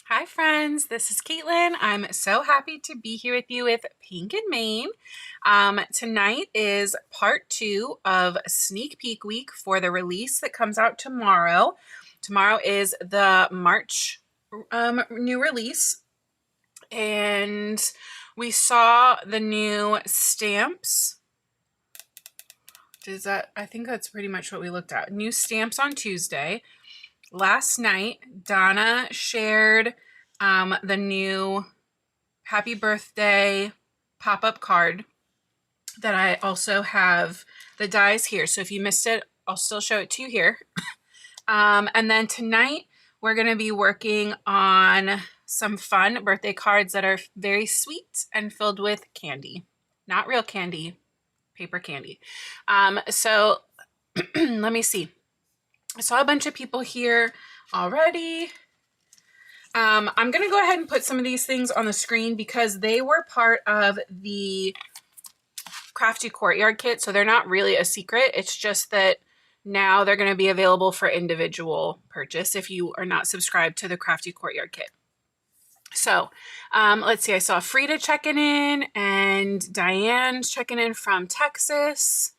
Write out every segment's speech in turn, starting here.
Hi friends, this is Caitlin. I'm so happy to be here with you with Pink and Main. Tonight is part 2 of Sneak Peek Week for the release that comes out tomorrow. Tomorrow is the March new release, and we saw the new stamps. I think that's pretty much what we looked at. New stamps on Tuesday. Last night, Donna shared the new happy birthday pop-up card that I also have the dies here. So if you missed it, I'll still show it to you here. And then tonight, we're going to be working on some fun birthday cards that are very sweet and filled with candy. Not real candy, paper candy. So let me see. I saw a bunch of people here already. I'm going to go ahead and put some of these things on the screen because they were part of the Crafty Courtyard kit, so they're not really a secret. It's just that now they're going to be available for individual purchase if you are not subscribed to the Crafty Courtyard kit. So let's see. I saw Frida checking in and Diane's checking in from Texas.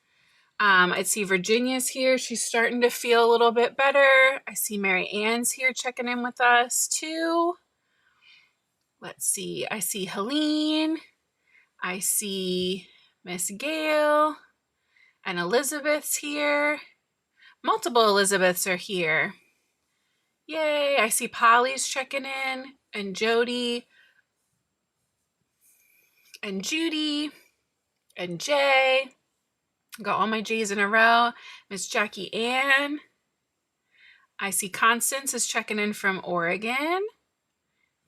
I see Virginia's here. She's starting to feel a little bit better. I see Mary Ann's here checking in with us too. Let's see. I see Helene. I see Miss Gail. And Elizabeth's here. Multiple Elizabeths are here. Yay. I see Polly's checking in. And Jody. And Judy. And Jay. Got all my J's in a row. Miss Jackie Ann. I see Constance is checking in from Oregon.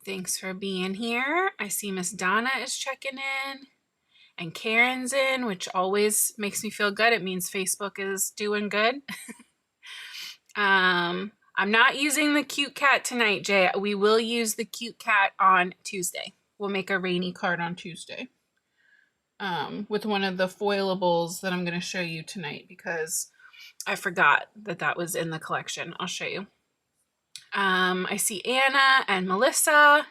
Thanks for being here. I see Miss Donna is checking in. And Karen's in, which always makes me feel good. It means Facebook is doing good. I'm not using the cute cat tonight, Jay. We will use the cute cat on Tuesday. We'll make a rainy card on Tuesday. With one of the foilables that I'm going to show you tonight because I forgot that that was in the collection. I'll show you. I see Anna and Melissa.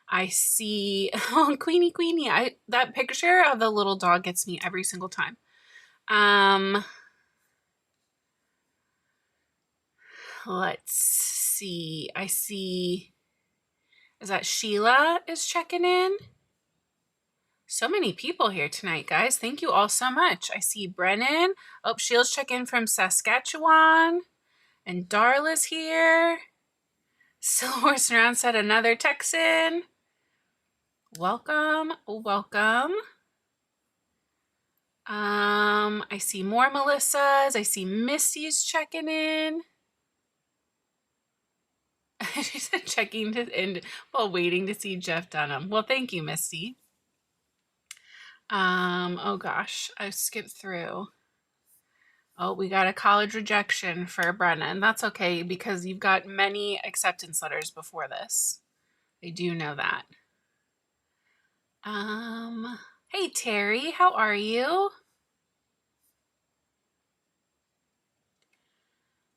I see Queenie. That picture of the little dog gets me every single time. Let's see. I see. Is that Sheila is checking in? So many people here tonight, guys. Thank you all so much. I see Brennan. Oh, Sheila's checking from Saskatchewan. And Darla's here. Silhorse Around said another Texan. Welcome. I see more Melissas. I see Misty's checking in. She said checking to end while waiting to see Jeff Dunham. Well, thank you, Misty. Oh gosh, I skipped through. Oh, we got a college rejection for Brennan. That's okay because you've got many acceptance letters before this. I do know that. Hey Terry, how are you?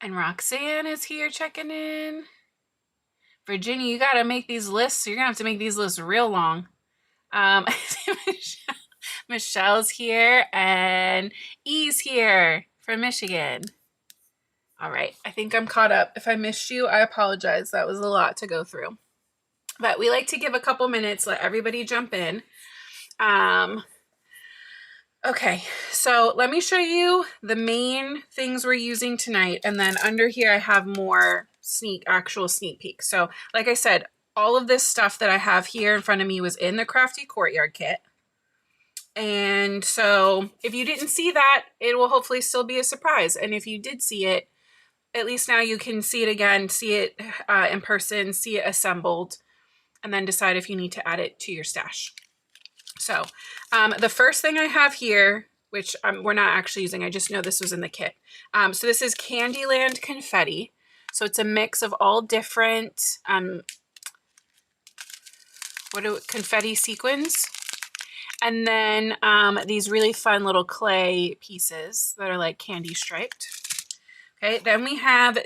And Roxanne is here checking in. Virginia, you gotta make these lists. You're gonna have to make these lists real long. Michelle's here and E's here from Michigan. All right, I think I'm caught up. If I missed you, I apologize. That was a lot to go through. But we like to give a couple minutes, let everybody jump in. Okay, so let me show you the main things we're using tonight. And then under here, I have more actual sneak peek. So like I said, all of this stuff that I have here in front of me was in the Crafty Courtyard kit. And so if you didn't see that, it will hopefully still be a surprise. And if you did see it, at least now you can see it again, see it in person, see it assembled, and then decide if you need to add it to your stash. So the first thing I have here, which we're not actually using, I just know this was in the kit. So this is Candyland Confetti. So it's a mix of all different confetti sequins. And then these really fun little clay pieces that are like candy striped. Okay, then we have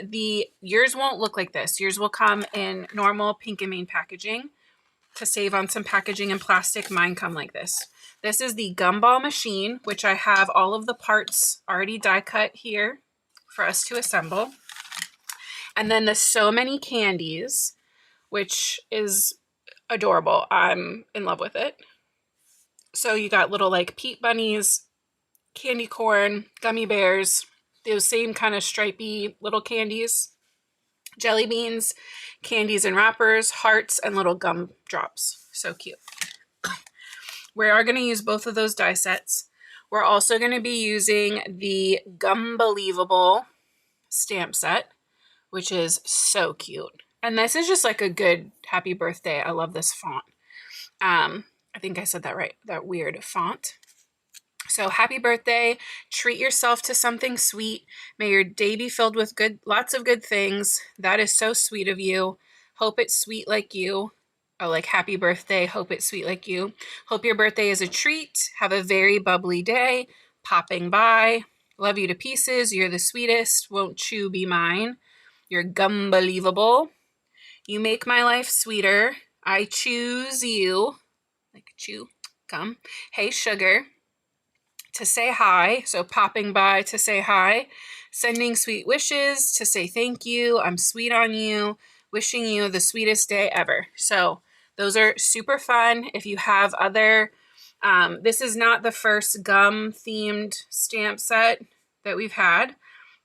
yours won't look like this. Yours will come in normal Pink and Main packaging. To save on some packaging and plastic, mine come like this. This is the Gumball machine, which I have all of the parts already die cut here for us to assemble. And then the So Many Candies, which is adorable. I'm in love with it. So you got little like Pete bunnies, candy corn, gummy bears, those same kind of stripy little candies, jelly beans, candies and wrappers, hearts, and little gum drops. So cute. We are going to use both of those die sets. We're also going to be using the Gum-Believable Stamp Set, which is so cute. And this is just like a good happy birthday. I love this font. I think I said that right, that weird font. So happy birthday. Treat yourself to something sweet. May your day be filled with lots of good things. That is so sweet of you. Hope it's sweet like you. Oh, like happy birthday. Hope it's sweet like you. Hope your birthday is a treat. Have a very bubbly day. Popping by. Love you to pieces. You're the sweetest. Won't you be mine? You're gum-believable. You make my life sweeter. I choose you. Like chew, gum. Hey, sugar. To say hi. So popping by to say hi. Sending sweet wishes to say thank you. I'm sweet on you. Wishing you the sweetest day ever. So those are super fun. If you have other, this is not the first gum themed stamp set that we've had.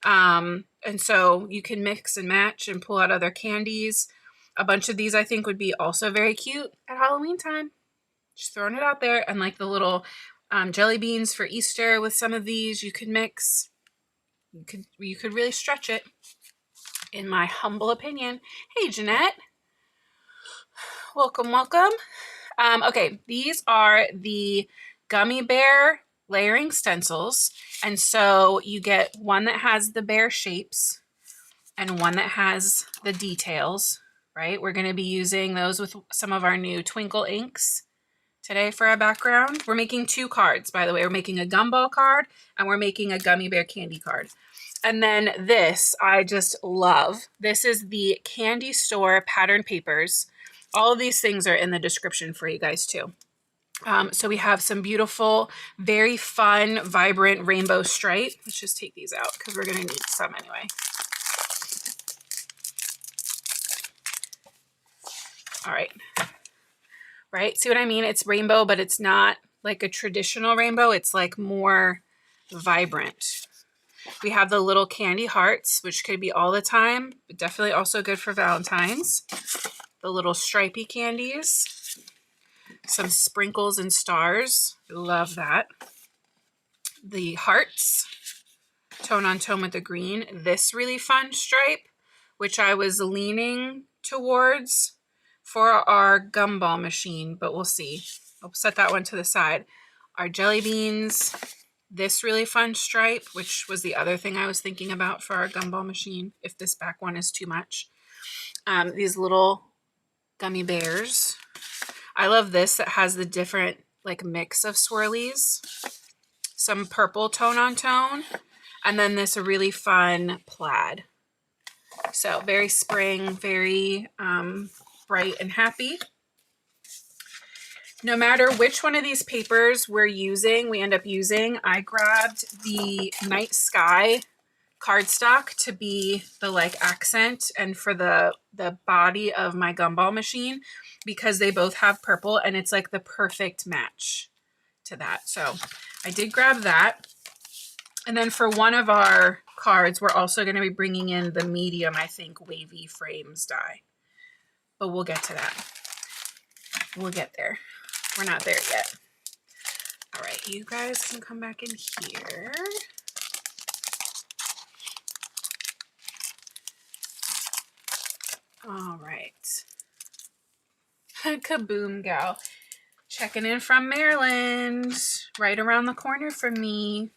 And so you can mix and match and pull out other candies. A bunch of these I think would be also very cute at Halloween time. Just throwing it out there. And like the little jelly beans for Easter with some of these you could mix. You could really stretch it, in my humble opinion. Hey, Jeanette. Welcome, welcome. Okay, these are the gummy bear layering stencils. And so you get one that has the bear shapes and one that has the details, right? We're going to be using those with some of our new Twinkle inks today for our background. We're making 2 cards, by the way. We're making a Gumball card and we're making a gummy bear candy card. And then this, I just love. This is the Candy Store pattern papers. All of these things are in the description for you guys too. So we have some beautiful, very fun, vibrant rainbow stripe. Let's just take these out because we're going to need some anyway. All right. Right? See what I mean? It's rainbow, but it's not like a traditional rainbow. It's like more vibrant. We have the little candy hearts, which could be all the time, but definitely also good for Valentine's. The little stripy candies. Some sprinkles and stars. Love that. The hearts. Tone on tone with the green. This really fun stripe, which I was leaning towards for our Gumball machine, but we'll see. I'll set that one to the side. Our jelly beans. This really fun stripe, which was the other thing I was thinking about for our Gumball machine, if this back one is too much. These little gummy bears. I love this that has the different like mix of swirlies. Some purple tone on tone. And then this really fun plaid. So very spring, very bright and happy. No matter which one of these papers we end up using, I grabbed the Night Sky cardstock to be the like accent and for the body of my Gumball machine because they both have purple and it's like the perfect match to that. So I did grab that. And then for one of our cards, we're also going to be bringing in the medium, I think, wavy frames die. But we'll get to that. We'll get there. We're not there yet. All right, you guys can come back in here. All right. Kaboom gal. Checking in from Maryland. Right around the corner from me.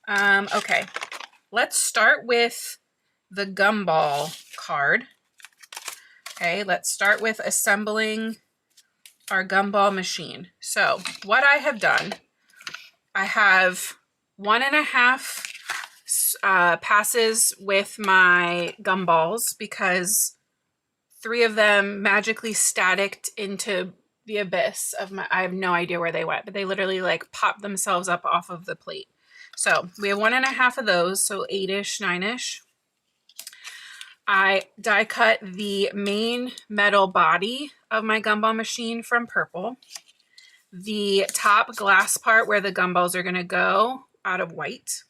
Okay. Let's start with the Gumball card. Okay, let's start with assembling our Gumball machine. So what I have done, I have 1.5 passes with my gumballs because 3 of them magically staticked into the abyss of my, I have no idea where they went, but they literally like popped themselves up off of the plate. So we have 1.5 of those, so 8-ish, 9-ish. I die cut the main metal body of my gumball machine from purple. The top glass part where the gumballs are gonna go out of white.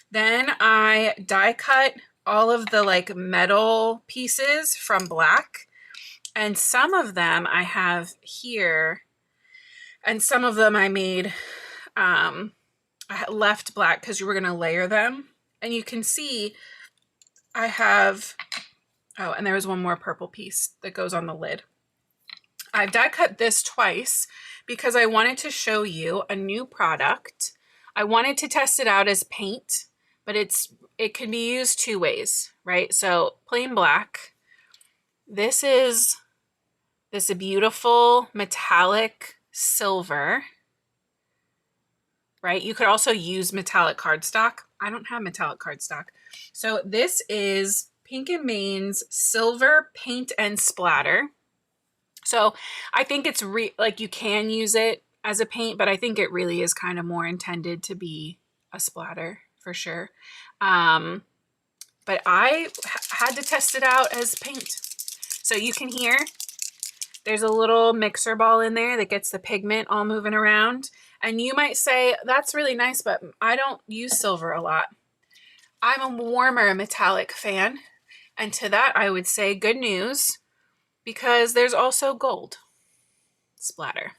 Then I die cut all of the like metal pieces from black. And some of them I have here, and some of them I made, I left black because you were gonna layer them. And you can see I have, oh, and there was one more purple piece that goes on the lid. I've die cut this twice because I wanted to show you a new product. I wanted to test it out as paint, but it can be used 2 ways, right? So plain black. This is this beautiful metallic silver, right? You could also use metallic cardstock. I don't have metallic cardstock. So this is Pink and Main's Silver Paint and Splatter. So I think it's like you can use it as a paint, but I think it really is kind of more intended to be a splatter for sure. But I had to test it out as paint. So you can hear there's a little mixer ball in there that gets the pigment all moving around. And you might say, that's really nice, but I don't use silver a lot. I'm a warmer metallic fan. And to that, I would say good news, because there's also gold splatter.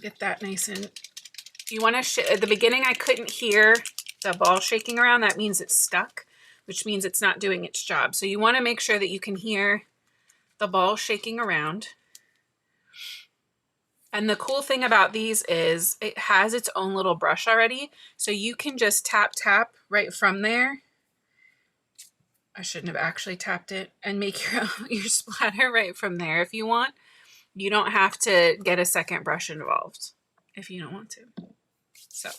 Get that nice and, you want to, at the beginning I couldn't hear the ball shaking around. That means it's stuck, which means it's not doing its job. So you want to make sure that you can hear the ball shaking around. And the cool thing about these is it has its own little brush already. So you can just tap right from there. I shouldn't have actually tapped it, and make your splatter right from there if you want. You don't have to get a second brush involved if you don't want to. So,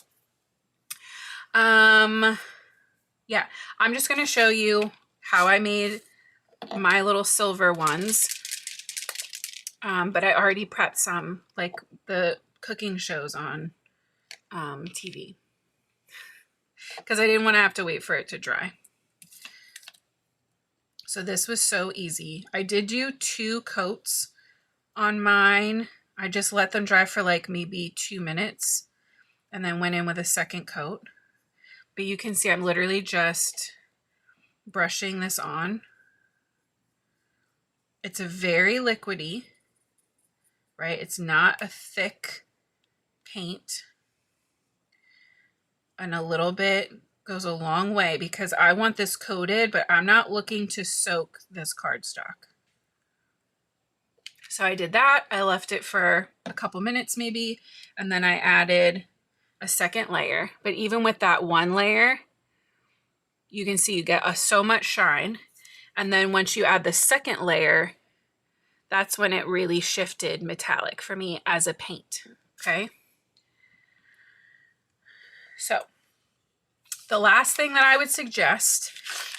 yeah, I'm just going to show you how I made my little silver ones. But I already prepped some, like the cooking shows on TV, because I didn't want to have to wait for it to dry. So this was so easy. I did do 2 coats on mine. I just let them dry for like maybe 2 minutes and then went in with a second coat. But you can see I'm literally just brushing this on. It's a very liquidy, right? It's not a thick paint. And a little bit goes a long way because I want this coated, but I'm not looking to soak this cardstock. So I did that. I left it for a couple minutes maybe, and then I added a second layer. But even with that one layer, you can see you get so much shine. And then once you add the second layer, that's when it really shifted metallic for me as a paint, okay? So the last thing that I would suggest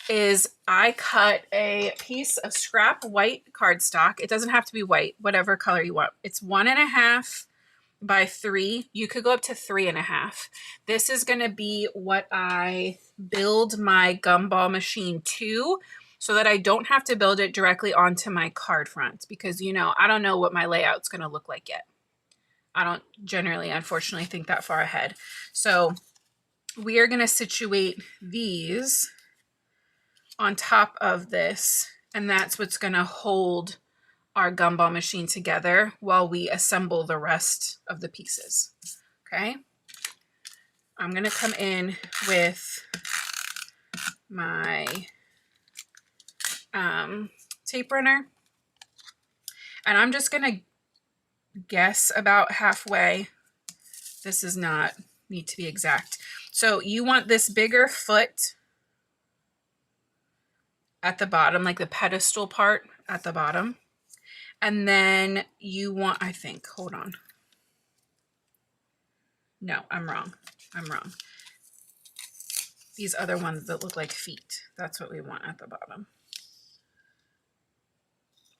is I cut a piece of scrap white cardstock. It doesn't have to be white, whatever color you want. It's 1.5 by 3. You could go up to 3.5. This is going to be what I build my gumball machine to, so that I don't have to build it directly onto my card front, because, you know, I don't know what my layout's going to look like yet. I don't generally, unfortunately, think that far ahead. So we are going to situate these on top of this, and that's what's going to hold our gumball machine together while we assemble the rest of the pieces. Okay, I'm going to come in with my tape runner, and I'm just going to guess about halfway. This does not need to be exact. So you want this bigger foot at the bottom, like the pedestal part at the bottom. And then you want, I think, hold on. No, I'm wrong. these other ones that look like feet. That's what we want at the bottom.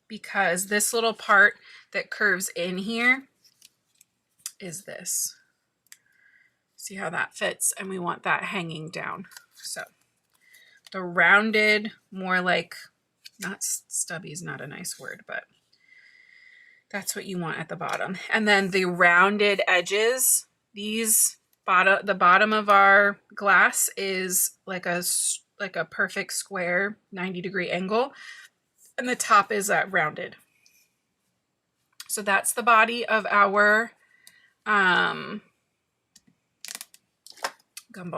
Because this little part that curves in here is this. See how that fits? And we want that hanging down. So the rounded, more like, not stubby is not a nice word, but that's what you want at the bottom. And then the rounded edges, these the bottom of our glass is like a perfect square 90-degree angle, and the top is rounded. So that's the body of our gumball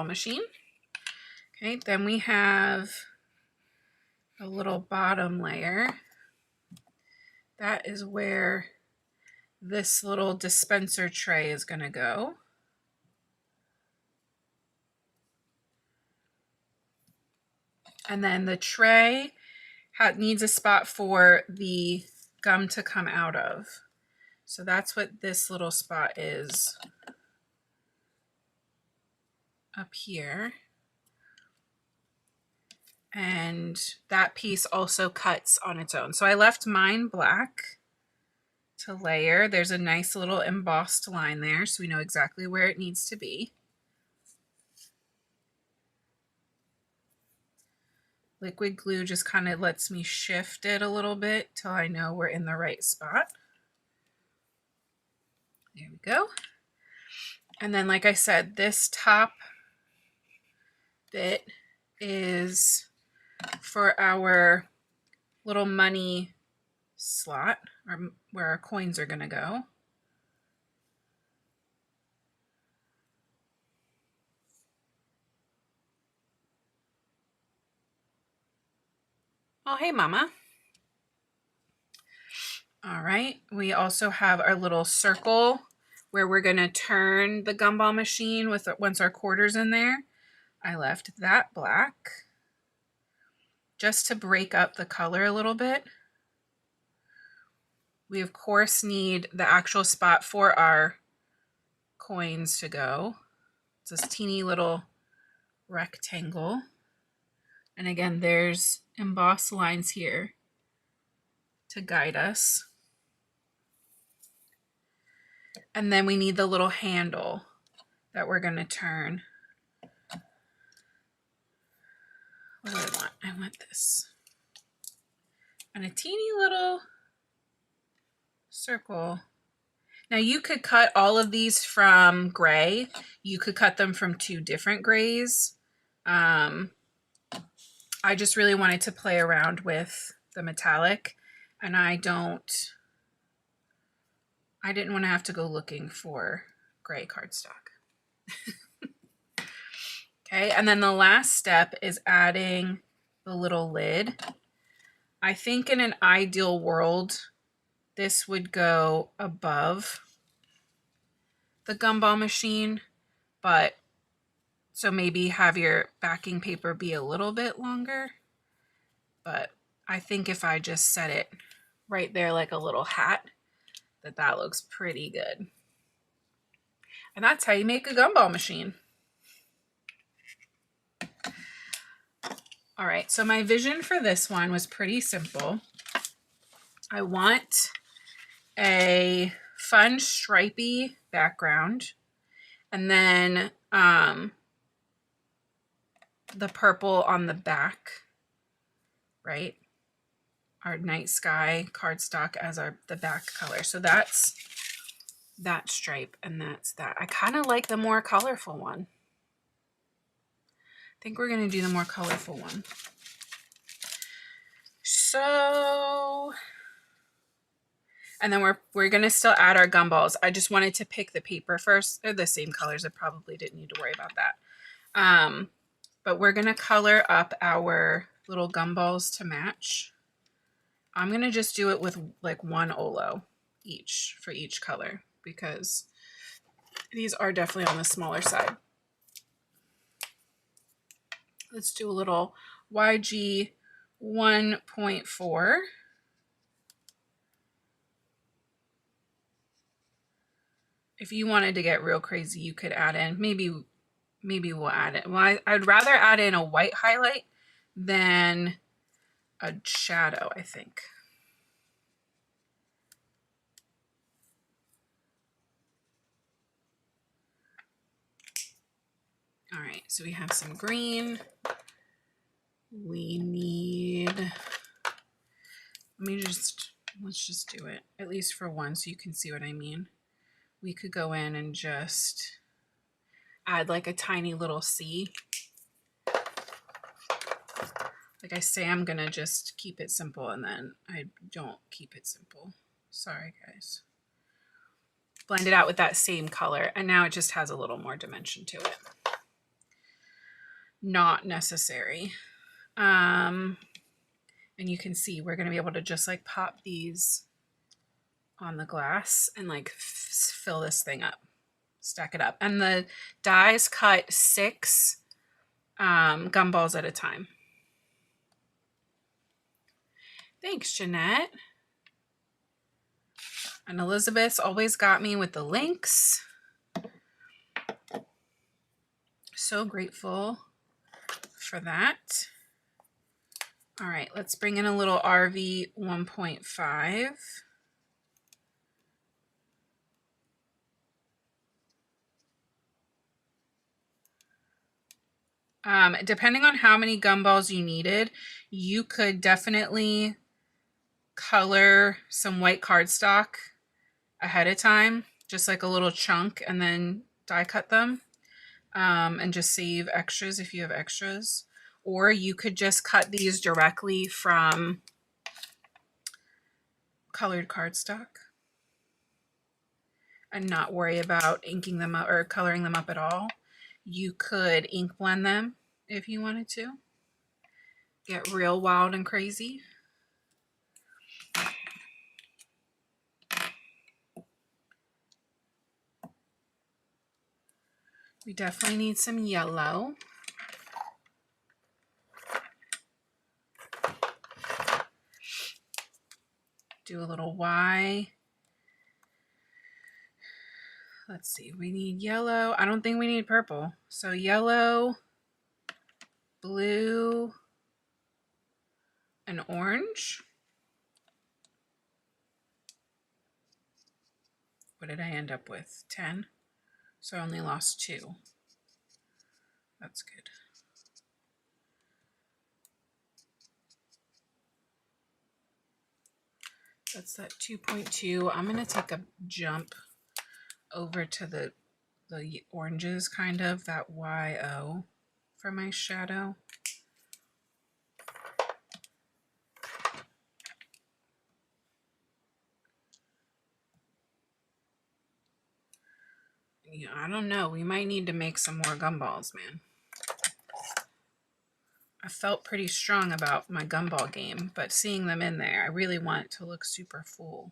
machine. Okay, then we have a little bottom layer. That is where this little dispenser tray is going to go. And then the tray needs a spot for the gum to come out of. So that's what this little spot is up here. And that piece also cuts on its own. So I left mine black to layer. There's a nice little embossed line there, so we know exactly where it needs to be. Liquid glue just kind of lets me shift it a little bit till I know we're in the right spot. There we go. And then, like I said, this top bit is for our little money slot, or where our coins are going to go. Oh, hey, Mama. All right. We also have our little circle where we're going to turn the gumball machine once our quarter's in there. I left that black just to break up the color a little bit. We, of course, need the actual spot for our coins to go. It's this teeny little rectangle. And again, there's embossed lines here to guide us. And then we need the little handle that we're going to turn. What do I want? I want this. And a teeny little circle. Now you could cut all of these from gray. You could cut them from 2 different grays. I just really wanted to play around with the metallic, and I didn't want to have to go looking for gray cardstock. Okay, and then the last step is adding the little lid. I think in an ideal world, this would go above the gumball machine, but so maybe have your backing paper be a little bit longer. But I think if I just set it right there like a little hat, that looks pretty good. And that's how you make a gumball machine. All right, so my vision for this one was pretty simple. I want a fun stripy background, and then the purple on the back, right? Our night sky cardstock as the back color. So that's that stripe, and that's that. I kind of like the more colorful one. I think we're going to do the more colorful one. So, and then we're going to still add our gumballs. I just wanted to pick the paper first. They're the same colors. I probably didn't need to worry about that. But we're going to color up our little gumballs to match. I'm going to just do it with like 1 Olo each for each color, because these are definitely on the smaller side. Let's do a little YG 1.4. If you wanted to get real crazy, you could add in maybe maybe we'll add it. Well, I'd rather add in a white highlight than a shadow, I think. All right, so we have some green. We need, let's just do it, at least for one, so you can see what I mean. We could go in and just add like a tiny little C. Like I say, I'm gonna just keep it simple, and then I don't keep it simple. Sorry, guys. Blend it out with that same color, and now it just has a little more dimension to it. Not necessary. And you can see we're gonna be able to just like pop these on the glass and like fill this thing up, stack it up. And the dies cut 6 gumballs at a time. Thanks, Jeanette. And Elizabeth's always got me with the links. So grateful for that. All right, let's bring in a little RV 1.5. Depending on how many gumballs you needed, you could definitely color some white cardstock ahead of time, just like a little chunk, and then die cut them, and just save extras if you have extras. Or you could just cut these directly from colored cardstock and not worry about inking them up or coloring them up at all. You could ink blend them if you wanted to. Get real wild and crazy. We definitely need some yellow. Do a little Y. Let's see, we need yellow. I don't think we need purple. So yellow, blue, and orange. What did I end up with? 10. So I only lost 2. That's good. That's that 2.2. I'm going to take a jump over to the oranges, kind of, that YO for my shadow. Yeah, I don't know. We might need to make some more gumballs, man. I felt pretty strong about my gumball game, but seeing them in there, I really want it to look super full.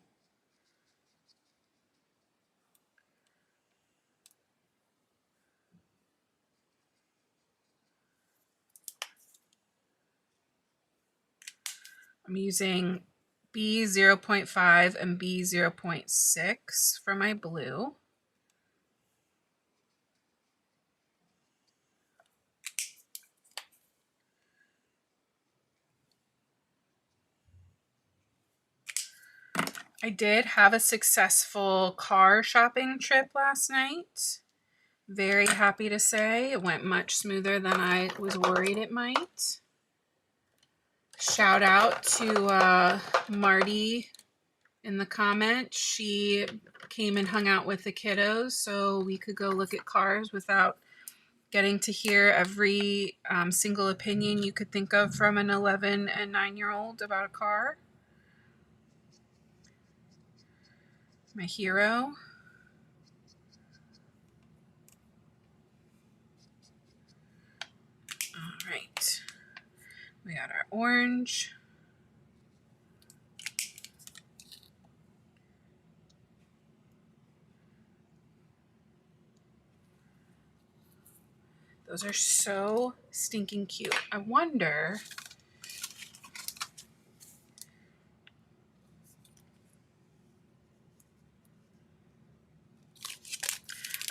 I'm using B0.5 and B0.6 for my blue. I did have a successful car shopping trip last night. Very happy to say it went much smoother than I was worried it might. Shout out to Marty in the comments. She came and hung out with the kiddos so we could go look at cars without getting to hear every single opinion you could think of from an 11 and 9-year-old about a car. My hero. All right. We got our orange. Those are so stinking cute. I wonder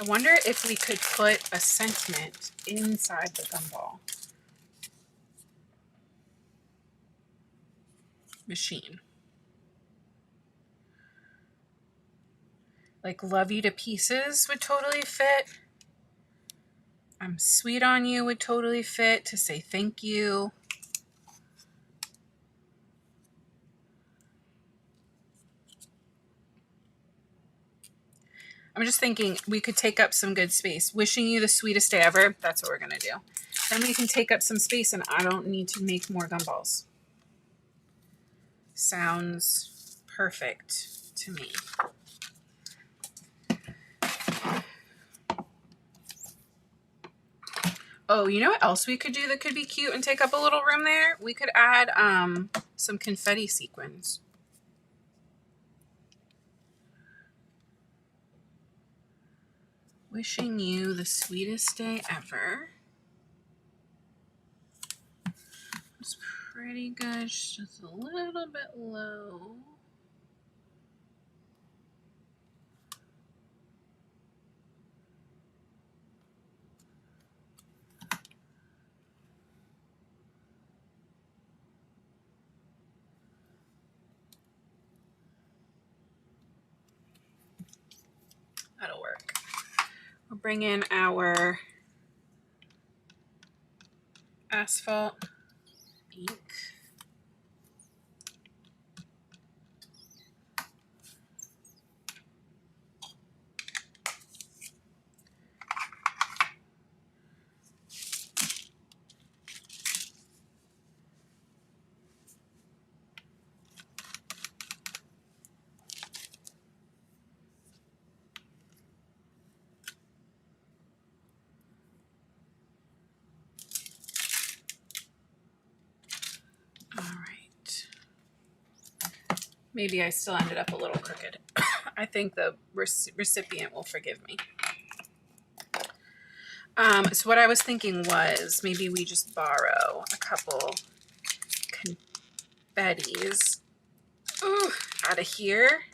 I wonder if we could put a sentiment inside the gumball machine. Like, love you to pieces would totally fit. I'm sweet on you would totally fit to say thank you. I'm just thinking we could take up some good space. Wishing you the sweetest day ever. That's what we're going to do. Then we can take up some space and I don't need to make more gumballs. Sounds perfect to me. Oh, you know what else we could do that could be cute and take up a little room there? We could add some confetti sequins. Wishing you the sweetest day ever. It's pretty good, just a little bit low. That'll work. We'll bring in our Asphalt ink. All right. Maybe I still ended up a little crooked. I think the recipient will forgive me. So what I was thinking was maybe we just borrow a couple confettis out of here.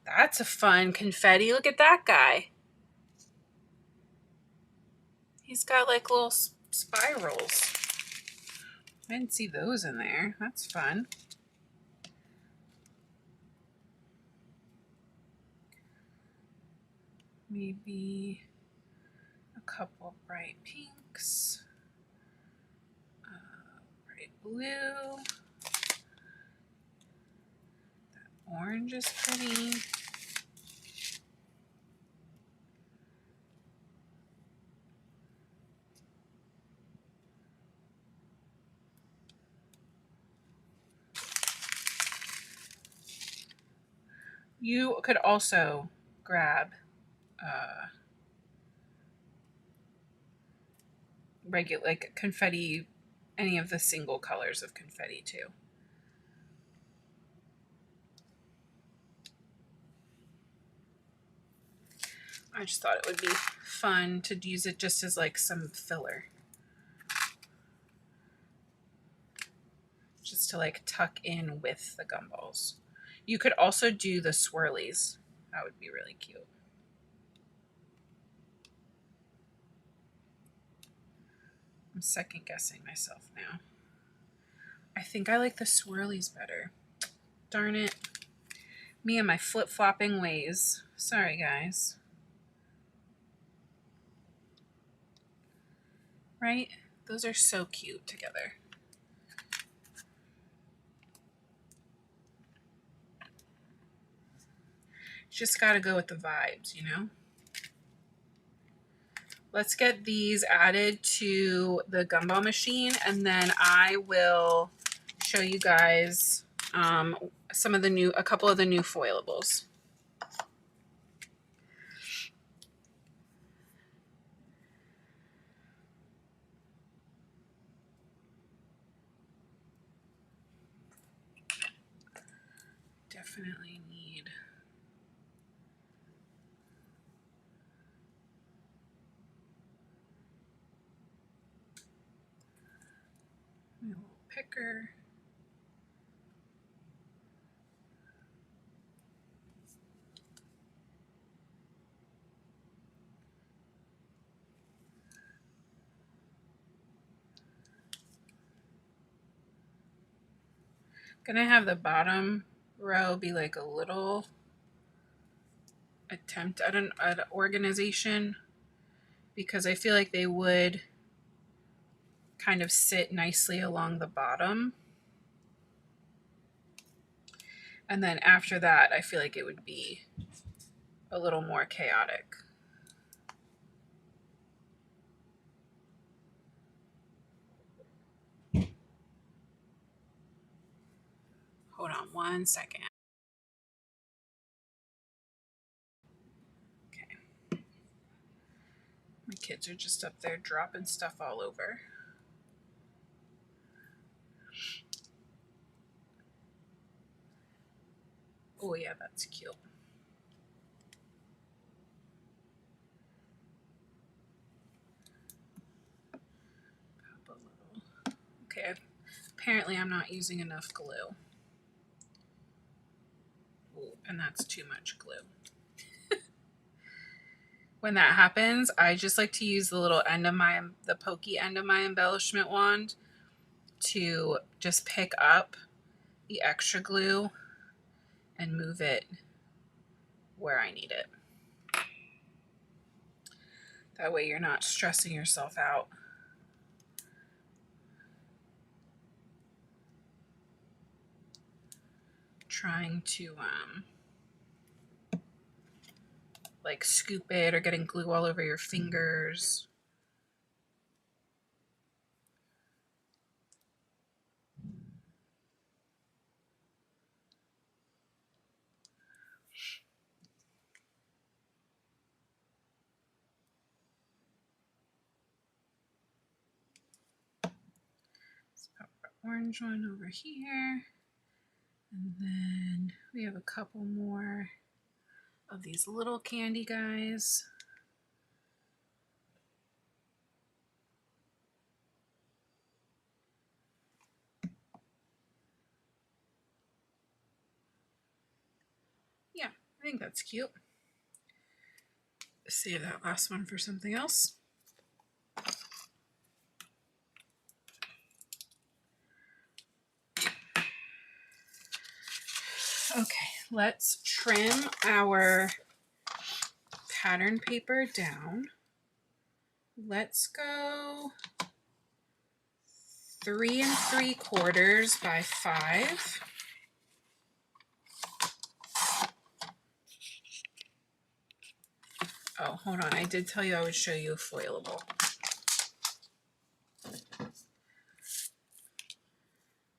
That's a fun confetti. Look at that guy. He's got like little spirals. I didn't see those in there. That's fun. Maybe a couple bright pinks. Bright blue. That orange is pretty. You could also grab regular, like confetti, any of the single colors of confetti too. I just thought it would be fun to use it just as like some filler. Just to like tuck in with the gumballs. You could also do the swirlies. That would be really cute. I'm second guessing myself now. I think I like the swirlies better. Darn it. Me and my flip-flopping ways. Sorry, guys. Right? Those are so cute together. Just gotta go with the vibes, you know? Let's get these added to the gumball machine, and then I will show you guys a couple of the new foilables. Definitely need my little picker. Gonna have the bottom row be like a little attempt at an organization, because I feel like they would kind of sit nicely along the bottom. And then after that, I feel like it would be a little more chaotic. Hold on one second. Okay. My kids are just up there dropping stuff all over. Oh yeah, that's cute. Pop a little. Okay, apparently I'm not using enough glue. Ooh, and that's too much glue. When that happens, I just like to use the little end of the pokey end of my embellishment wand to just pick up the extra glue and move it where I need it. That way you're not stressing yourself out. Trying to like scoop it or getting glue all over your fingers. Let's pop our orange one over here. And then we have a couple more of these little candy guys. Yeah, I think that's cute. Save that last one for something else. Okay, let's trim our pattern paper down. Let's go 3 3/4 by 5. Oh, hold on. I did tell you I would show you a foilable.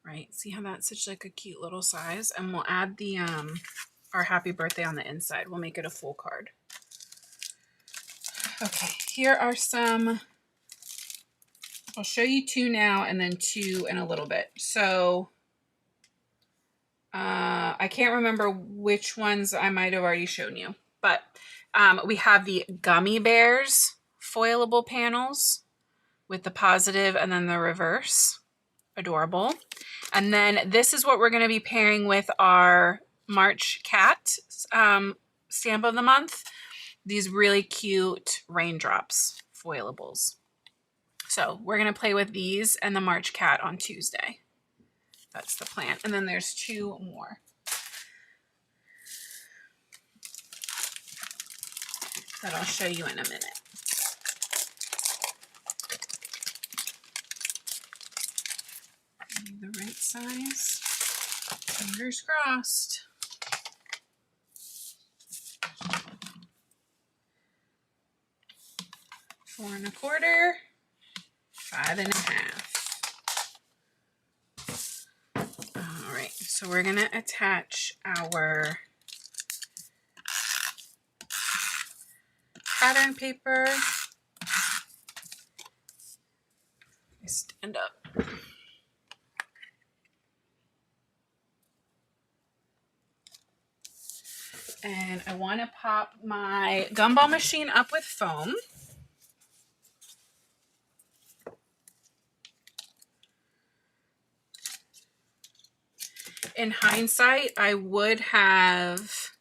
Right? See how that's such like a cute little size? And we'll add the our happy birthday on the inside. We'll make it a full card. Okay, here are some. I'll show you 2 now and then 2 in a little bit. So I can't remember which ones I might have already shown you, but we have the Gummy Bears foilable panels with the positive and then the reverse. Adorable. And then this is what we're going to be pairing with our March Cat stamp of the month. These really cute raindrops foilables. So we're going to play with these and the March Cat on Tuesday. That's the plan. And then there's 2 more that I'll show you in a minute. The right size. Fingers crossed. Four 4¼ 5½. All right, so we're gonna attach our pattern paper. Stand up. And I want to pop my gumball machine up with foam. In hindsight, I would have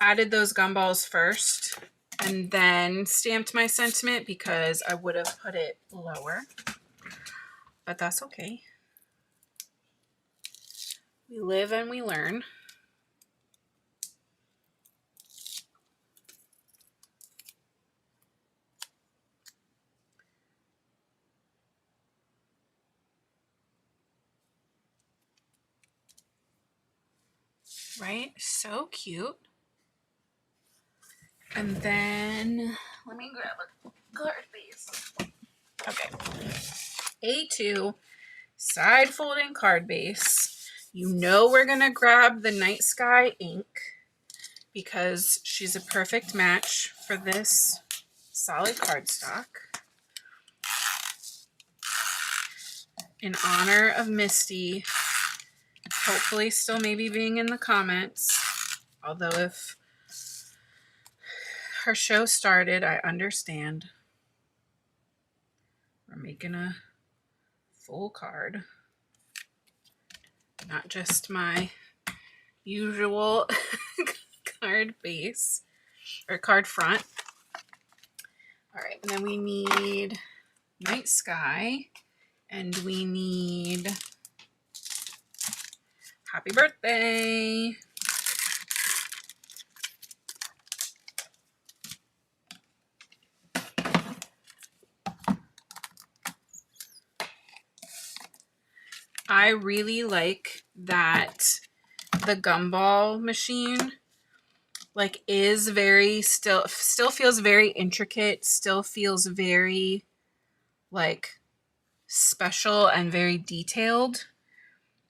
added those gumballs first and then stamped my sentiment because I would have put it lower, but that's okay. We live and we learn. Right? So cute. And then let me grab a card base. Okay. A2 side folding card base. You know we're gonna grab the Night Sky ink because she's a perfect match for this solid cardstock. In honor of Misty, hopefully still maybe being in the comments. Although if her show started, I understand. We're making a full card. Not just my usual card base or card front. All right, and then we need Night Sky and we need Happy Birthday. I really like that the Gumball machine like is very still feels very intricate, still feels very like special and very detailed,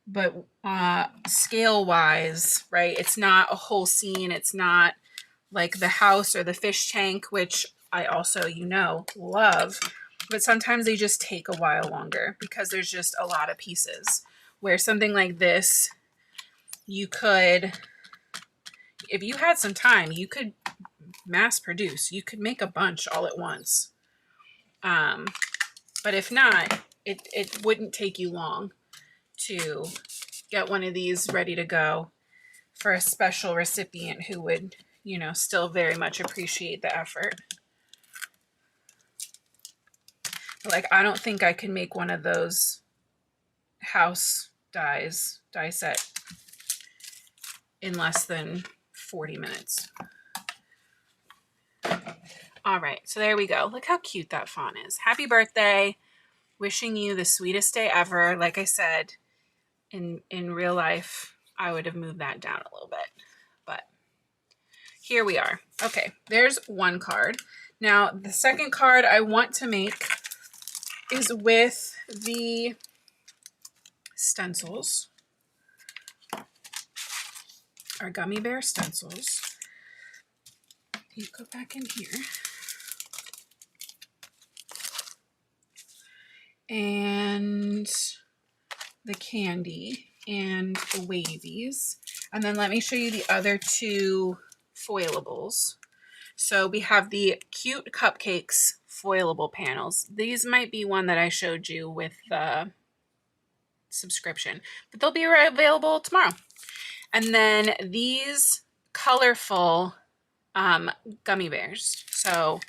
but scale wise, right? It's not a whole scene. It's not like the house or the fish tank, which I also, love. But sometimes they just take a while longer because there's just a lot of pieces. Where something like this, you could, if you had some time, you could mass produce. You could make a bunch all at once. But if not, it wouldn't take you long to get one of these ready to go for a special recipient who would, still very much appreciate the effort. Like, I don't think I can make one of those house die set in less than 40 minutes. All right, so there we go. Look how cute that font is. Happy birthday. Wishing you the sweetest day ever. Like I said, in real life, I would have moved that down a little bit, but here we are. Okay, there's one card. Now, the second card I want to make is with the stencils, our gummy bear stencils. You go back in here. And the candy and the wavies. And then let me show you the other two foilables. So we have the cute cupcakes foilable panels. These might be one that I showed you with the subscription, but they'll be available tomorrow. And then these colorful gummy bears. So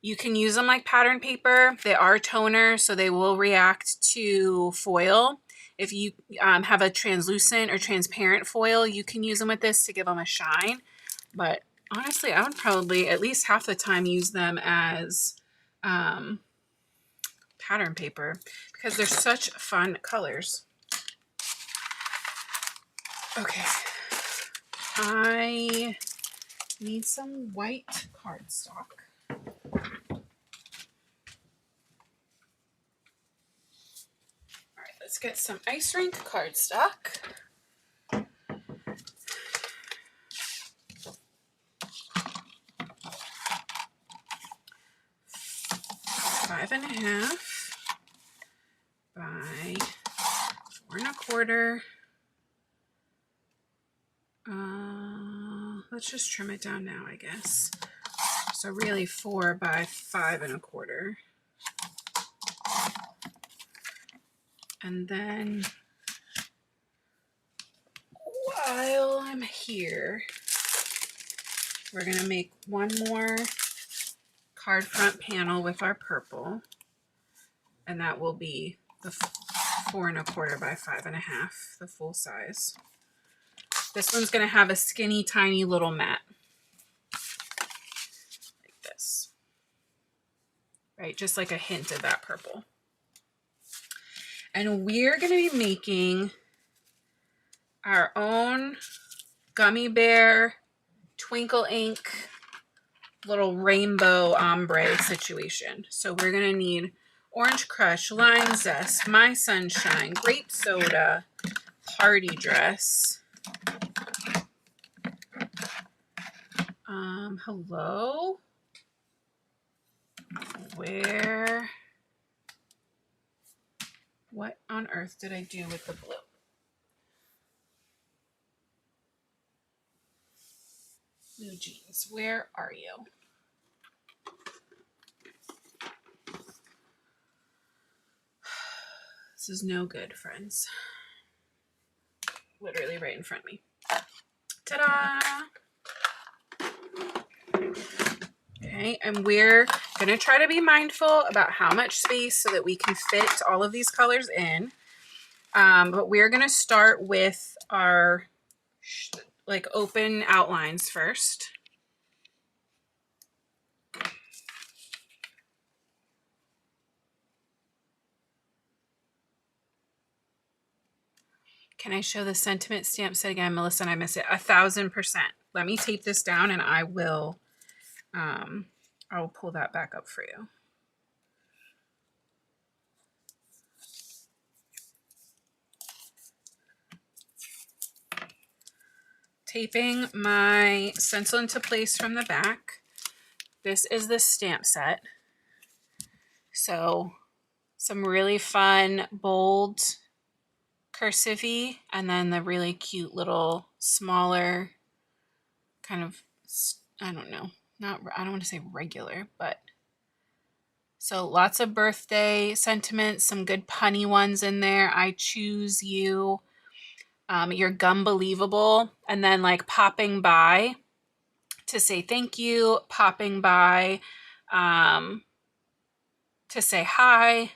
you can use them like pattern paper. They are toner, so they will react to foil. If you have a translucent or transparent foil, you can use them with this to give them a shine. But honestly, I would probably at least half the time use them as pattern paper because they're such fun colors. Okay, I need some white cardstock. Let's get some ice rink cardstock. Five and a half by 4 1/4. Let's just trim it down now, I guess. So really 4 by 5 1/4. And then while I'm here, we're going to make one more card front panel with our purple. And that will be the 4 1/4 by 5 1/2, the full size. This one's going to have a skinny, tiny little mat. Like this. Right, just like a hint of that purple. And we're going to be making our own gummy bear twinkle ink little rainbow ombre situation. So we're going to need orange crush, lime zest, my sunshine, grape soda, party dress. Hello? What on earth did I do with the blue? Blue jeans, where are you? This is no good, friends. Literally right in front of me. Ta-da! Okay, and we're going to try to be mindful about how much space so that we can fit all of these colors in. But we're going to start with our like open outlines first. Can I show the sentiment stamp set again, Melissa? And I miss it 1000%. Let me tape this down and I will pull that back up for you. Taping my stencil into place from the back. This is the stamp set. So some really fun, bold cursive-y, and then the really cute little smaller kind of, I don't know, I don't want to say regular, but so lots of birthday sentiments, some good punny ones in there. I choose you. Your Gum-Believable, and then like popping by to say thank you, popping by to say hi,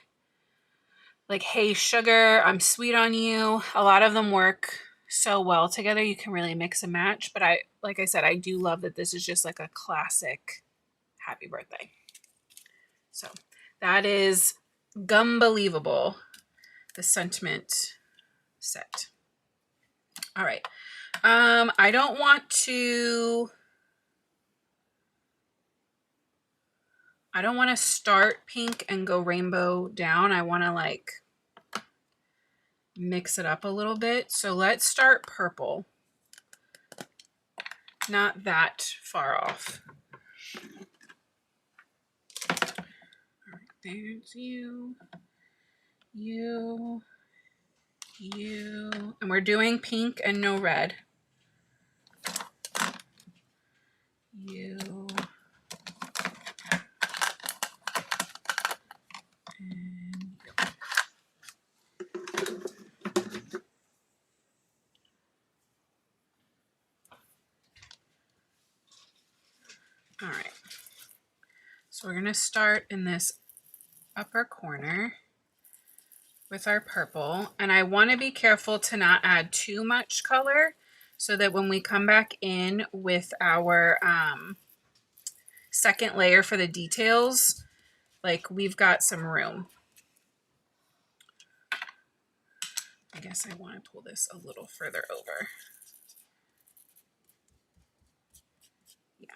like hey sugar, I'm sweet on you. A lot of them work so well together. You can really mix and match, but like I said, I do love that this is just like a classic happy birthday. So that is Gum-Believable, the sentiment set. All right. I don't want to start pink and go rainbow down. I want to like mix it up a little bit. So let's start purple. Not that far off. All right, there's you, and we're doing pink and no red. You. And all right. So we're going to start in this upper corner with our purple, and I want to be careful to not add too much color so that when we come back in with our second layer for the details, like we've got some room. I guess I want to pull this a little further over. Yeah.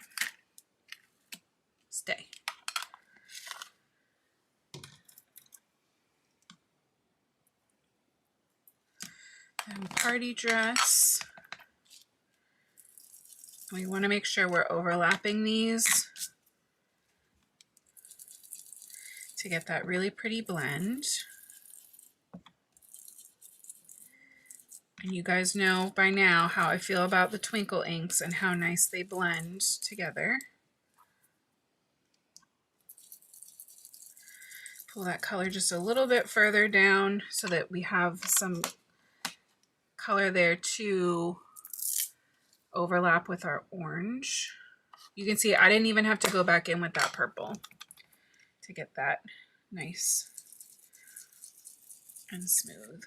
Stay. And party dress. We want to make sure we're overlapping these to get that really pretty blend. And you guys know by now how I feel about the twinkle inks and how nice they blend together. Pull that color just a little bit further down so that we have some color there to overlap with our orange. You can see I didn't even have to go back in with that purple to get that nice and smooth.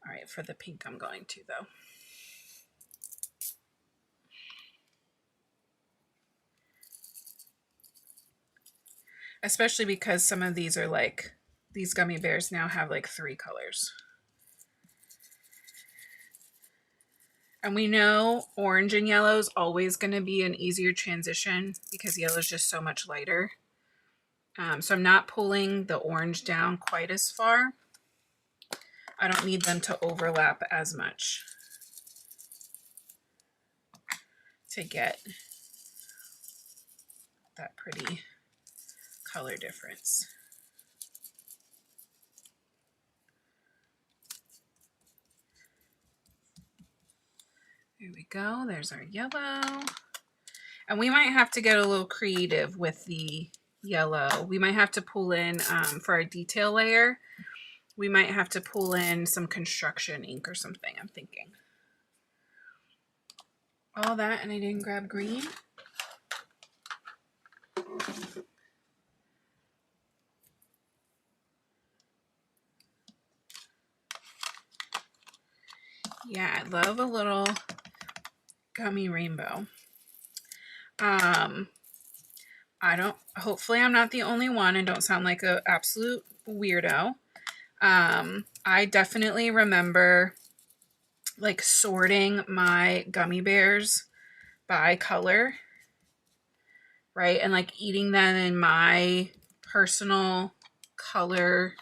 All right, for the pink I'm going to though. Especially because some of these are like, these gummy bears now have like 3 colors. And we know orange and yellow is always going to be an easier transition because yellow is just so much lighter. So I'm not pulling the orange down quite as far. I don't need them to overlap as much to get that pretty color difference. There we go. There's our yellow. And we might have to get a little creative with the yellow. We might have to pull in, for our detail layer, we might have to pull in some construction ink or something, I'm thinking. All that, and I didn't grab green. Yeah, I love a little gummy rainbow. Hopefully I'm not the only one and don't sound like an absolute weirdo. I definitely remember like sorting my gummy bears by color, right? And like eating them in my personal color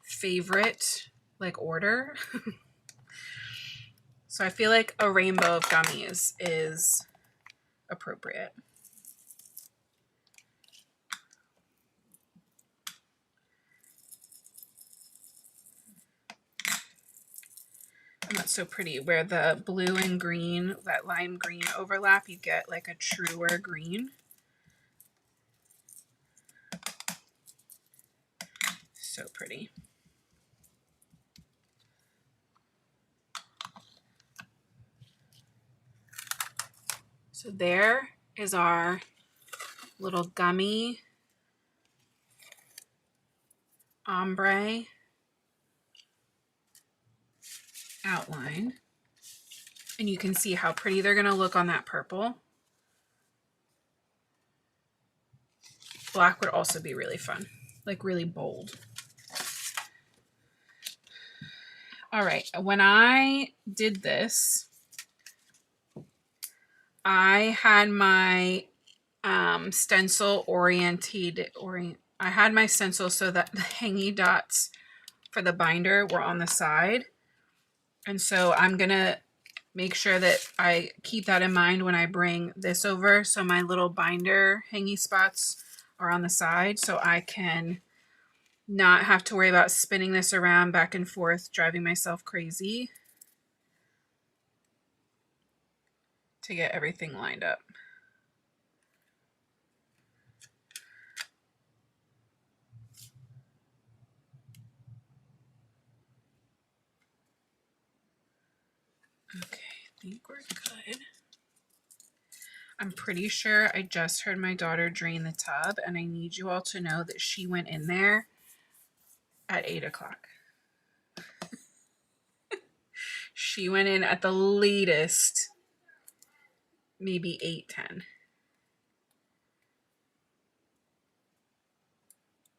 favorite like order. So I feel like a rainbow of gummies is appropriate. And that's so pretty. Where the blue and green, that lime green overlap, you get like a truer green. So pretty. So there is our little gummy ombre outline. And you can see how pretty they're going to look on that purple. Black would also be really fun, like really bold. All right, when I did this, I had my stencil I had my stencil so that the hangy dots for the binder were on the side. And so I'm going to make sure that I keep that in mind when I bring this over. So my little binder hangy spots are on the side so I can not have to worry about spinning this around back and forth, driving myself crazy to get everything lined up. Okay, I think we're good. I'm pretty sure I just heard my daughter drain the tub, and I need you all to know that she went in there at 8 o'clock. She went in at the latest, maybe 8:10.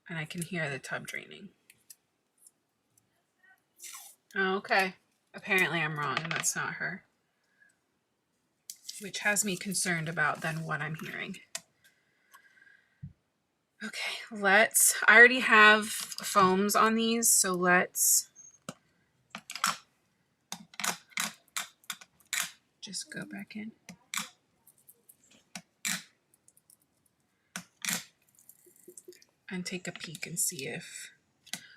And I can hear the tub draining. Oh, okay. Apparently I'm wrong and that's not her. Which has me concerned about then what I'm hearing. Okay, I already have foams on these, so let's just go back in. And take a peek and see if...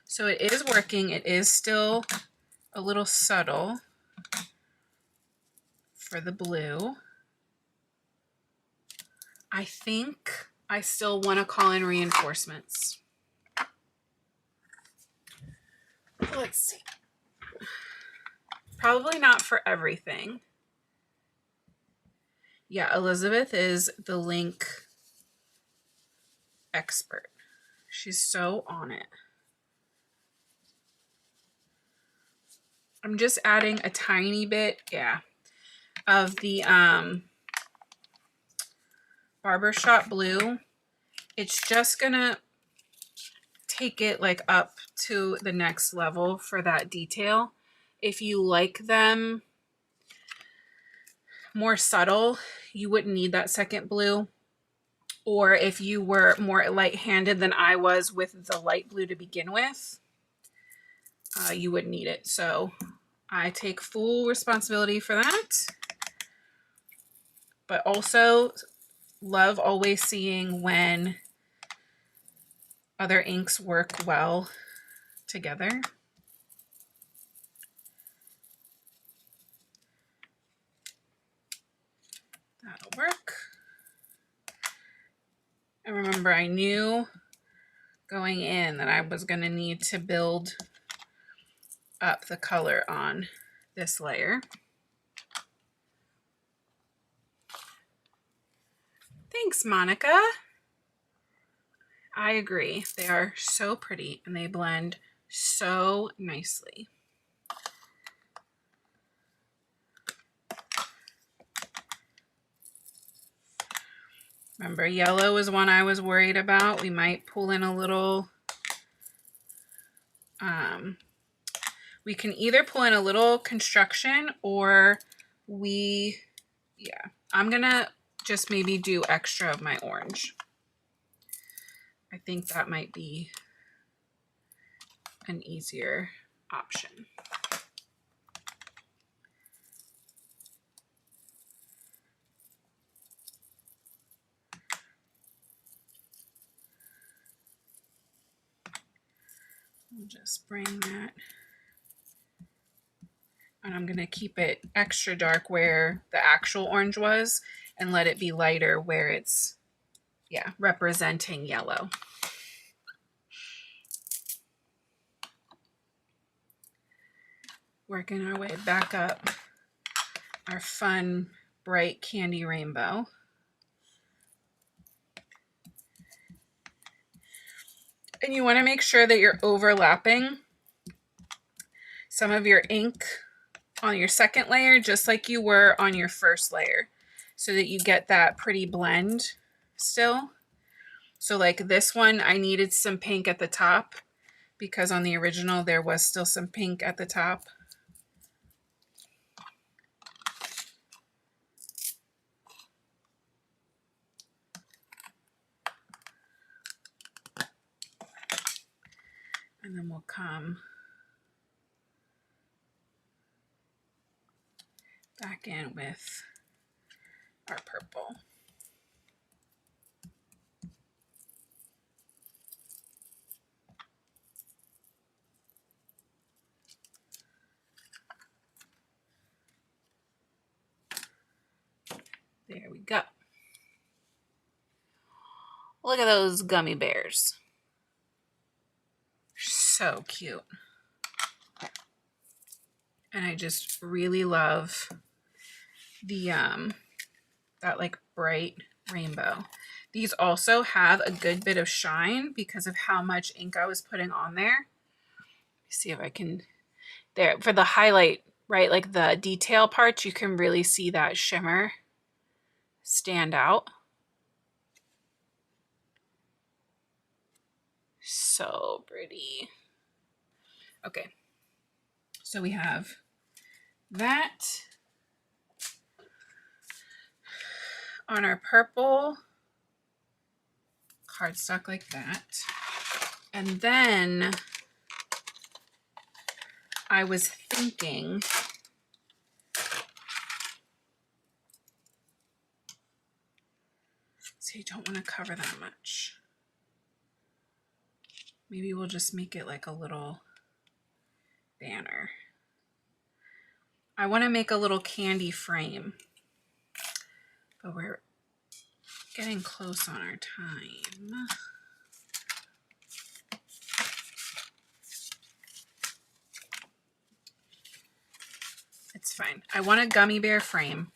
So it is working. It is still a little subtle for the blue. I think I still want to call in reinforcements. Let's see. Probably not for everything. Yeah, Elizabeth is the link expert. She's so on it. I'm just adding a tiny bit, yeah, of the Barbershop Blue. It's just gonna take it like up to the next level for that detail. If you like them more subtle, you wouldn't need that second blue. Or if you were more light-handed than I was with the light blue to begin with, you wouldn't need it. So I take full responsibility for that. But also love always seeing when other inks work well together. That'll work. And remember, I knew going in that I was going to need to build up the color on this layer. Thanks, Monica. I agree. They are so pretty and they blend so nicely. Remember, yellow is one I was worried about. We might pull in a little, we can either pull in a little construction or I'm gonna just maybe do extra of my orange. I think that might be an easier option. We'll just bring that, and I'm gonna keep it extra dark where the actual orange was and let it be lighter where it's, yeah, representing yellow. Working our way back up our fun, bright candy rainbow. And you want to make sure that you're overlapping some of your ink on your second layer, just like you were on your first layer, so that you get that pretty blend still. So like this one, I needed some pink at the top because on the original there was still some pink at the top. And then we'll come back in with our purple. There we go. Look at those gummy bears. So cute. And I just really love the that like bright rainbow. These also have a good bit of shine because of how much ink I was putting on there. See if I can, there for the highlight, right? Like the detail parts, you can really see that shimmer stand out. So pretty. Okay, so we have that on our purple cardstock like that. And then I was thinking, so you don't want to cover that much. Maybe we'll just make it like a little banner. I want to make a little candy frame, but we're getting close on our time. It's fine. I want a gummy bear frame.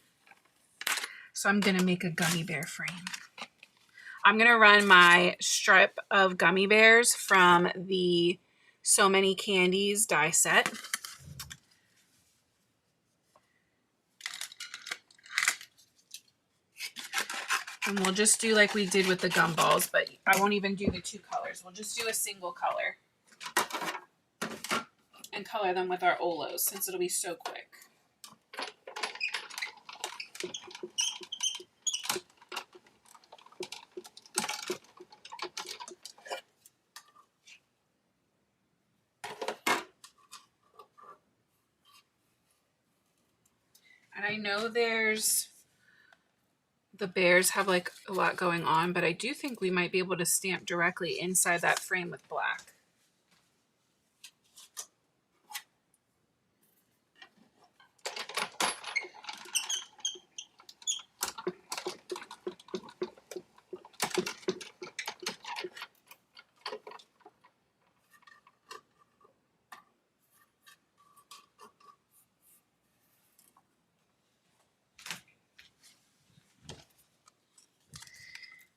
So I'm gonna make a gummy bear frame. I'm gonna run my strip of gummy bears from the So Many Candies die set. And we'll just do like we did with the gumballs, but I won't even do the 2 colors. We'll just do a single color and color them with our Olos since it'll be so quick. And I know the bears have like a lot going on, but I do think we might be able to stamp directly inside that frame with black.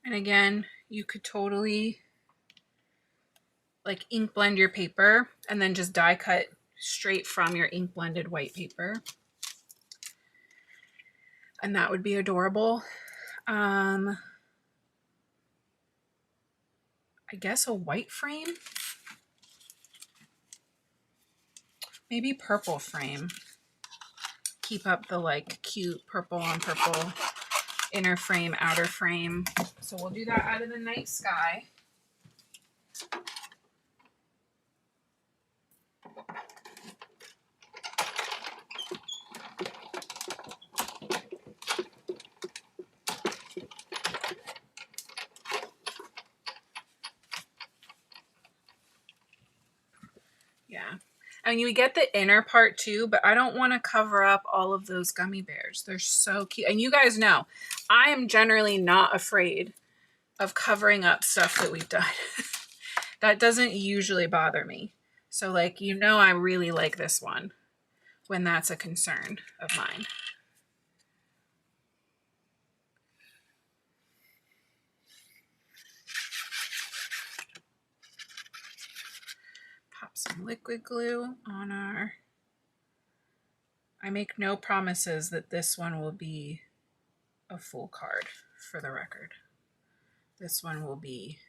And again, you could totally like ink blend your paper and then just die cut straight from your ink blended white paper. And that would be adorable. I guess a white frame, maybe purple frame. Keep up the like cute purple on purple inner frame, outer frame. So we'll do that out of the night sky. Yeah. I mean, you get the inner part too, but I don't want to cover up all of those gummy bears. They're so cute. And you guys know, I am generally not afraid of covering up stuff that we've done. That doesn't usually bother me. So like, you know, I really like this one when that's a concern of mine. Pop some liquid glue on our... I make no promises that this one will be a full card, for the record. This one will be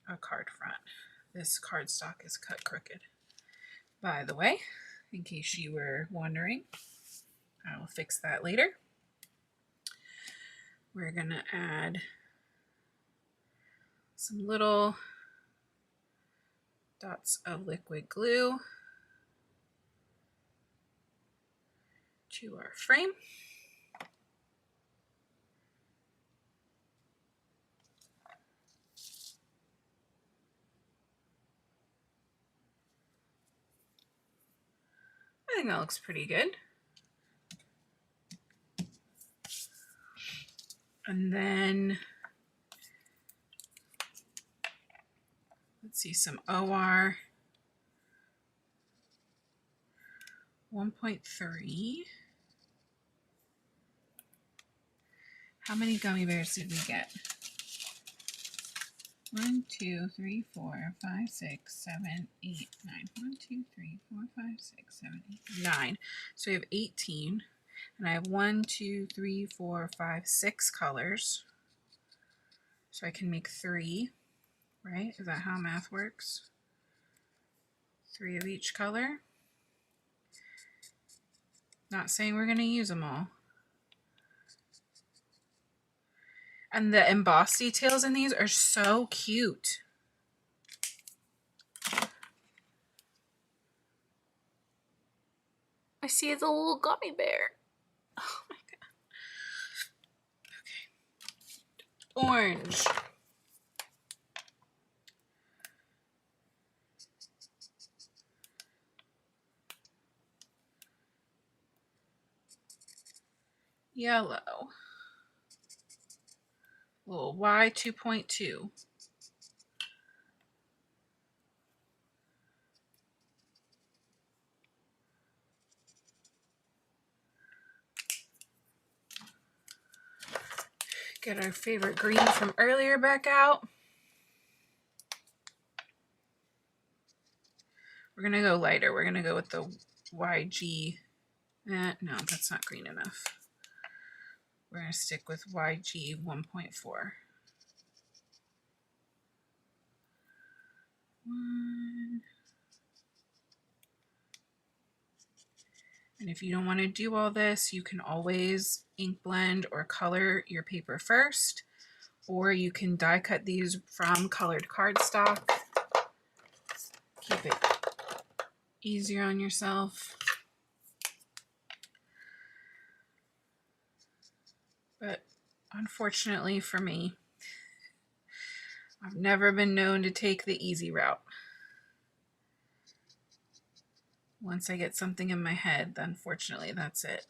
a card front. This cardstock is cut crooked. By the way, in case you were wondering, I will fix that later. We're gonna add some little dots of liquid glue to our frame. I think that looks pretty good. And then let's see, some OR 1.3. How many gummy bears did we get? 1, 2, 3, 4, 5, 6, 7, 8, 9. 1, 2, 3, 4, 5, 6, 7, 8, 9. So we have 18. And I have 1, 2, 3, 4, 5, 6 colors. So I can make 3, right? Is that how math works? 3 of each color. Not saying we're going to use them all. And the embossed details in these are so cute. I see the little gummy bear. Oh my god. Okay. Orange. Yellow. Little Y 2.2. Get our favorite green from earlier back out. We're going to go lighter. We're going to go with the YG. No, that's not green enough. We're going to stick with YG 1.4. And if you don't want to do all this, you can always ink blend or color your paper first, or you can die cut these from colored cardstock. Keep it easier on yourself. But unfortunately for me, I've never been known to take the easy route. Once I get something in my head, unfortunately, that's it.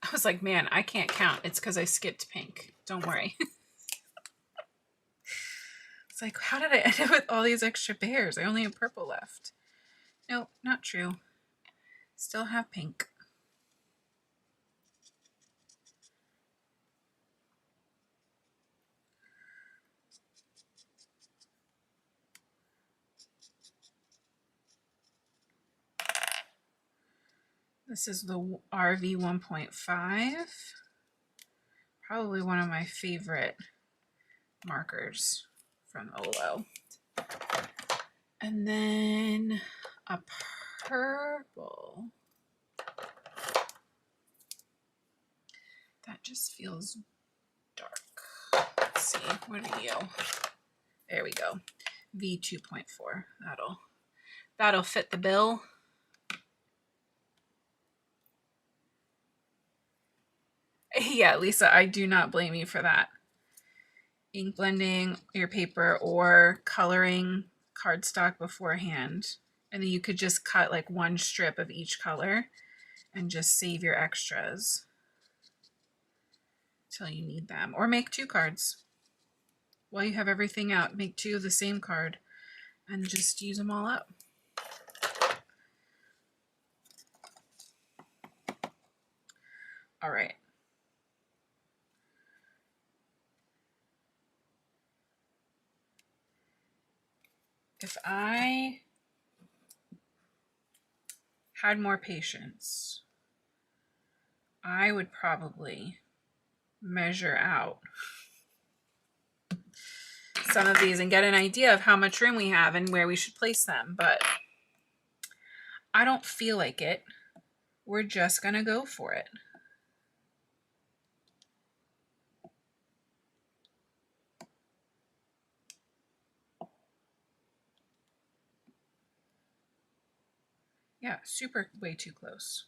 I was like, man, I can't count. It's because I skipped pink. Don't worry. It's like, how did I end up with all these extra bears? I only have purple left. Nope, not true. Still have pink. This is the RV 1.5. Probably one of my favorite markers from Olo. And then a purple. That just feels dark. Let's see, what are you? There we go. V2.4. That'll fit the bill. Yeah, Lisa, I do not blame you for that. Ink blending your paper or coloring cardstock beforehand. And then you could just cut like one strip of each color and just save your extras till you need them. Or make 2 cards. While you have everything out, make 2 of the same card and just use them all up. All right. If I had more patience, I would probably measure out some of these and get an idea of how much room we have and where we should place them, but I don't feel like it. We're just gonna go for it. Yeah, super way too close.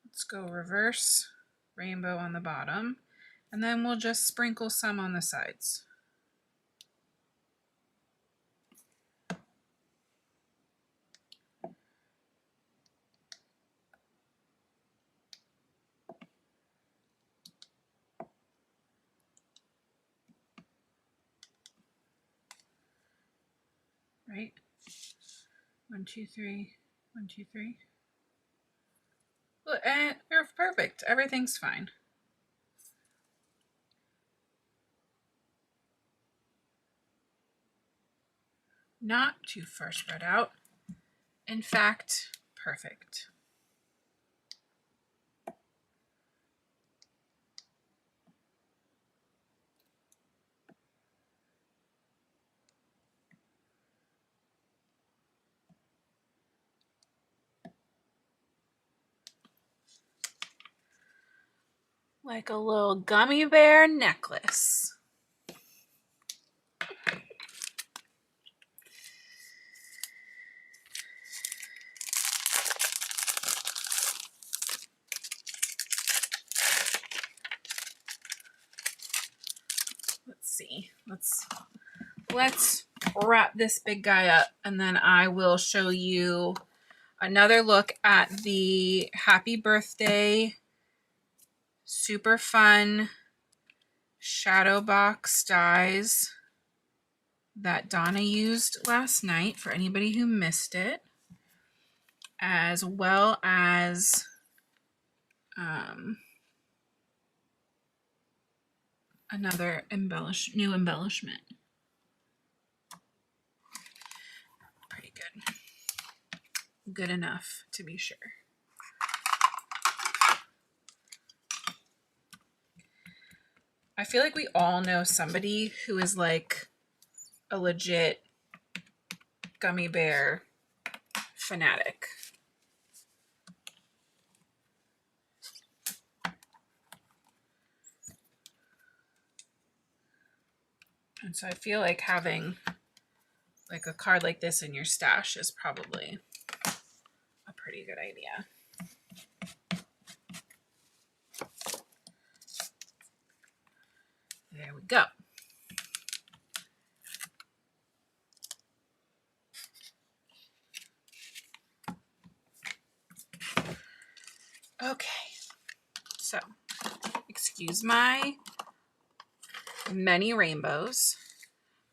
Let's go reverse rainbow on the bottom, and then we'll just sprinkle some on the sides. Right? 1, 2, 3, 1, 2, 3. Look, you're perfect. Everything's fine. Not too far spread out. In fact, perfect. Like a little gummy bear necklace. Let's see. Let's wrap this big guy up, and then I will show you another look at the Happy Birthday super fun shadow box dies that Donna used last night for anybody who missed it, as well as another new embellishment. Pretty good. Good enough to be sure. I feel like we all know somebody who is like a legit gummy bear fanatic. And so I feel like having like a card like this in your stash is probably a pretty good idea. There we go. Okay, so excuse my many rainbows.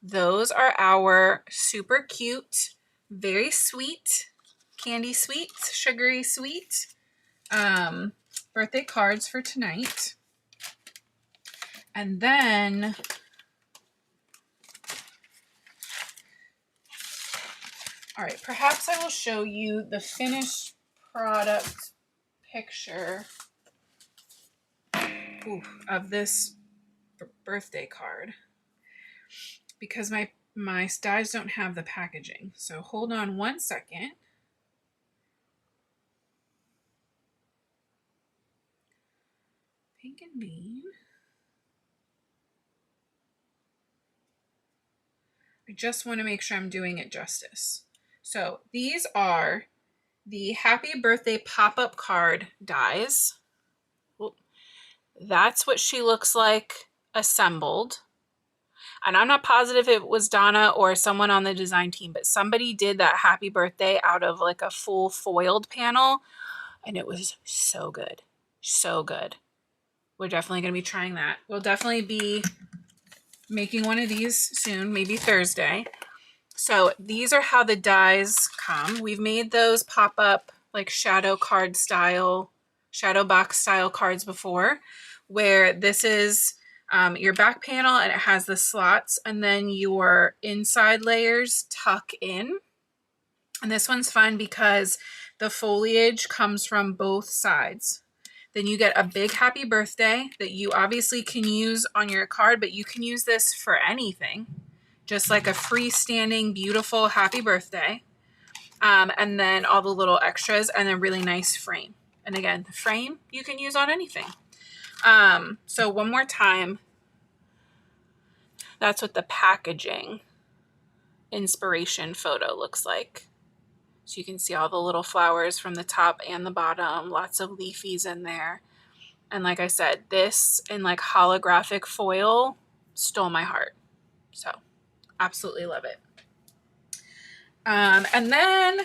Those are our super cute, very sweet, candy sweet, sugary sweet birthday cards for tonight. And then all right, perhaps I will show you the finished product picture of this birthday card, because my dies don't have the packaging. So hold on one second. Pink and bean. I just want to make sure I'm doing it justice. So these are the Happy Birthday pop-up card dies. That's what she looks like assembled. And I'm not positive if it was Donna or someone on the design team, but somebody did that Happy Birthday out of like a full foiled panel, and it was so good. So good. We're definitely going to be trying that. We'll definitely be making one of these soon, maybe Thursday. So these are how the dies come. We've made those pop up like shadow card style, shadow box style cards before, where this is your back panel and it has the slots, and then your inside layers tuck in. And this one's fun because the foliage comes from both sides. Then you get a big happy birthday that you obviously can use on your card, but you can use this for anything. Just like a freestanding, beautiful happy birthday. And then all the little extras and a really nice frame. And again, the frame you can use on anything. So one more time, that's what the packaging inspiration photo looks like. So you can see all the little flowers from the top and the bottom, lots of leafies in there. And like I said, this in like holographic foil stole my heart. So absolutely love it. And then,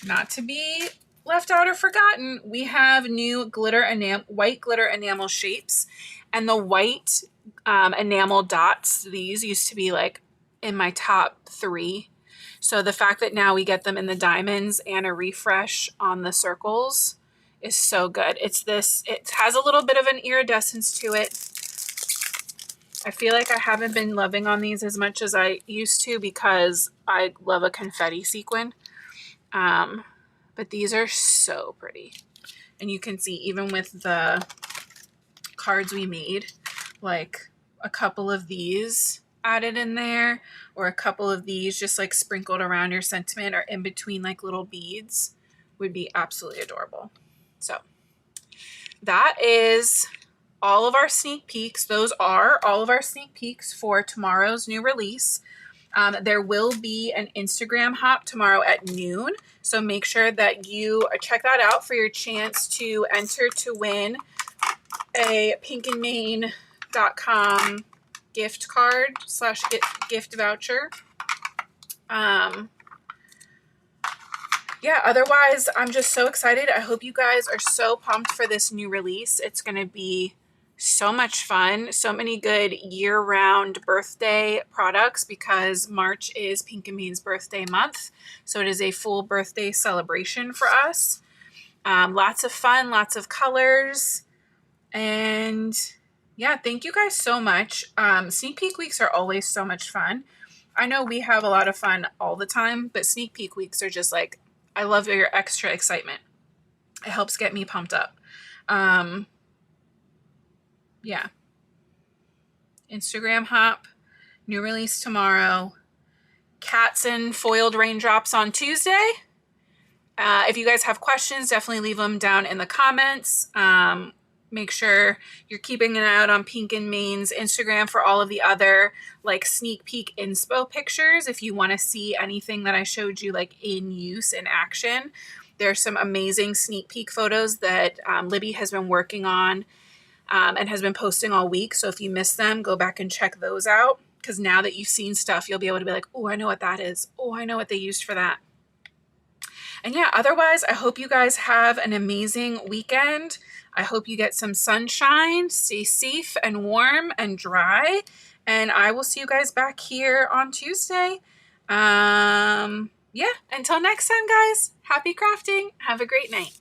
not to be left out or forgotten, we have new white glitter enamel shapes. And the white enamel dots, these used to be like in my top 3. So the fact that now we get them in the diamonds and a refresh on the circles is so good. It has a little bit of an iridescence to it. I feel like I haven't been loving on these as much as I used to because I love a confetti sequin. But these are so pretty. And you can see even with the cards we made, like a couple of these added in there, or a couple of these just like sprinkled around your sentiment or in between like little beads would be absolutely adorable. So that is all of our sneak peeks. Those are all of our sneak peeks for tomorrow's new release. There will be an Instagram hop tomorrow at noon. So make sure that you check that out for your chance to enter to win a pinkandmane.com gift card / gift voucher. yeah, otherwise, I'm just so excited. I hope you guys are so pumped for this new release. It's going to be so much fun. So many good year-round birthday products because March is Pink and Bean's birthday month. So it is a full birthday celebration for us. Lots of fun, lots of colors. And yeah, thank you guys so much. Sneak peek weeks are always so much fun. I know we have a lot of fun all the time, but sneak peek weeks are just like, I love your extra excitement. It helps get me pumped up. Yeah. Instagram hop, new release tomorrow. Cats and foiled raindrops on Tuesday. If you guys have questions, definitely leave them down in the comments. Make sure you're keeping an eye out on Pink and Bean's Instagram for all of the other like sneak peek inspo pictures. If you want to see anything that I showed you like in use in action, there's some amazing sneak peek photos that Libby has been working on and has been posting all week. So if you missed them, go back and check those out. Because now that you've seen stuff, you'll be able to be like, oh, I know what that is. Oh, I know what they used for that. And yeah, otherwise, I hope you guys have an amazing weekend. I hope you get some sunshine, stay safe and warm and dry. And I will see you guys back here on Tuesday. Yeah, until next time, guys, happy crafting. Have a great night.